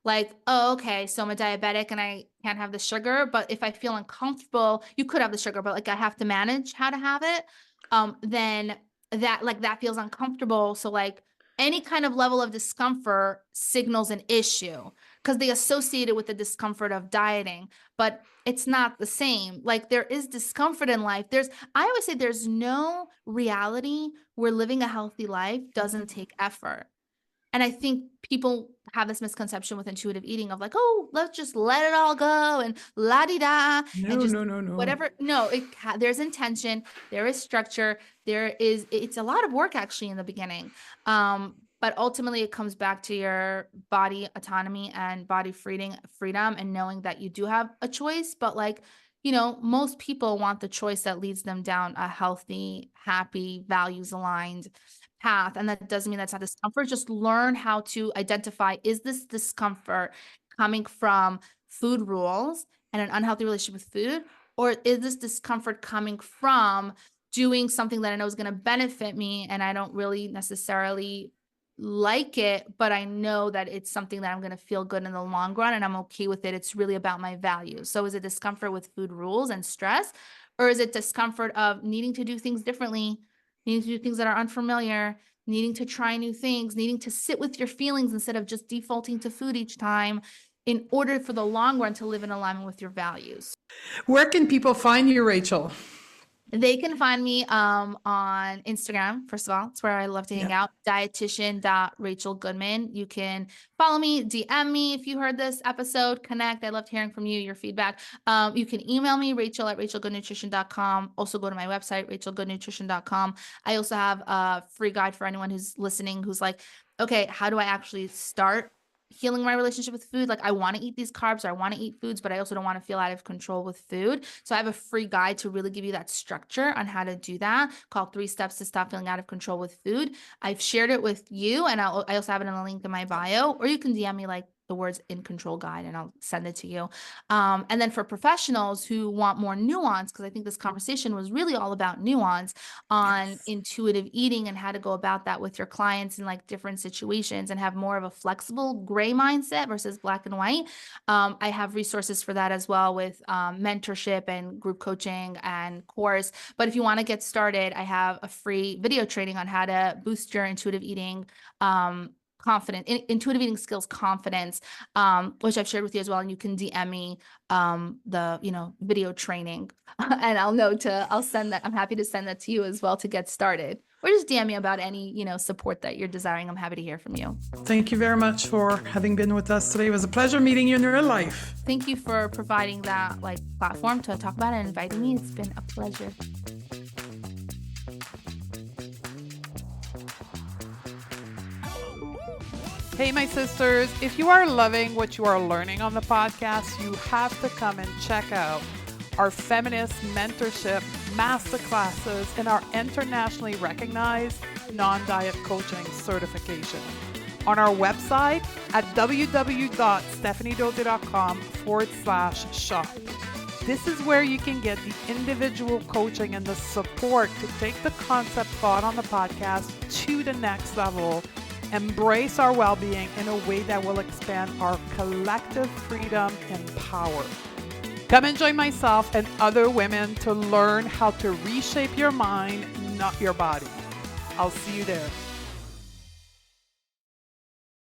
Like, oh, okay, so I'm a diabetic and I can't have the sugar, but if I feel uncomfortable, you could have the sugar, but like I have to manage how to have it, then that feels uncomfortable. So like any kind of level of discomfort signals an issue because they associate it with the discomfort of dieting, but it's not the same. Like there is discomfort in life. I always say there's no reality where living a healthy life doesn't take effort. And I think people have this misconception with intuitive eating of like, oh, let's just let it all go and la di da and No, just no, no, no. whatever. No, there's intention, there is structure, it's a lot of work actually in the beginning. But ultimately it comes back to your body autonomy and body freedom and knowing that you do have a choice. But like, most people want the choice that leads them down a healthy, happy, values aligned path. And that doesn't mean that's not discomfort. Just learn how to identify, is this discomfort coming from food rules and an unhealthy relationship with food? Or is this discomfort coming from doing something that I know is going to benefit me and I don't really necessarily like it, but I know that it's something that I'm going to feel good in the long run and I'm okay with it. It's really about my values. So is it discomfort with food rules and stress? Or is it discomfort of needing to do things differently, needing to do things that are unfamiliar, needing to try new things, needing to sit with your feelings instead of just defaulting to food each time in order for the long run to live in alignment with your values? Where can people find you, Rachel? They can find me on Instagram. First of all, it's where I love to hang Yeah. out. Dietitian.Rachel Goodman. You can follow me, DM me if you heard this episode, connect. I loved hearing from you, your feedback. You can email me, Rachel@RachelGoodNutrition.com. Also go to my website, RachelGoodNutrition.com. I also have a free guide for anyone who's listening who's like, okay, how do I actually start healing my relationship with food? Like I want to eat these carbs or I want to eat foods, but I also don't want to feel out of control with food. So I have a free guide to really give you that structure on how to do that, called 3 Steps to Stop Feeling Out of Control with Food. I've shared it with you, and I also have it in a link in my bio, or you can DM me like the words "in control" guide and I'll send it to you. And then for professionals who want more nuance, because I think this conversation was really all about nuance on Yes. intuitive eating and how to go about that with your clients in like different situations and have more of a flexible gray mindset versus black and white. I have resources for that as well with mentorship and group coaching and course. But if you want to get started, I have a free video training on how to boost your intuitive eating intuitive eating skills confidence, which I've shared with you as well. And you can DM me the video training and I'll send that. I'm happy to send that to you as well to get started. Or just DM me about any, support that you're desiring. I'm happy to hear from you. Thank you very much for having been with us today. It was a pleasure meeting you in real life. Thank you for providing that platform to talk about it and inviting me. It's been a pleasure. Hey, my sisters, if you are loving what you are learning on the podcast, you have to come and check out our feminist mentorship masterclasses and our internationally recognized non-diet coaching certification. on our website at www.stephaniedozier.com/shop. This is where you can get the individual coaching and the support to take the concept taught on the podcast to the next level, embrace our well-being in a way that will expand our collective freedom and power. Come and join myself and other women to learn how to reshape your mind, not your body. I'll see you there.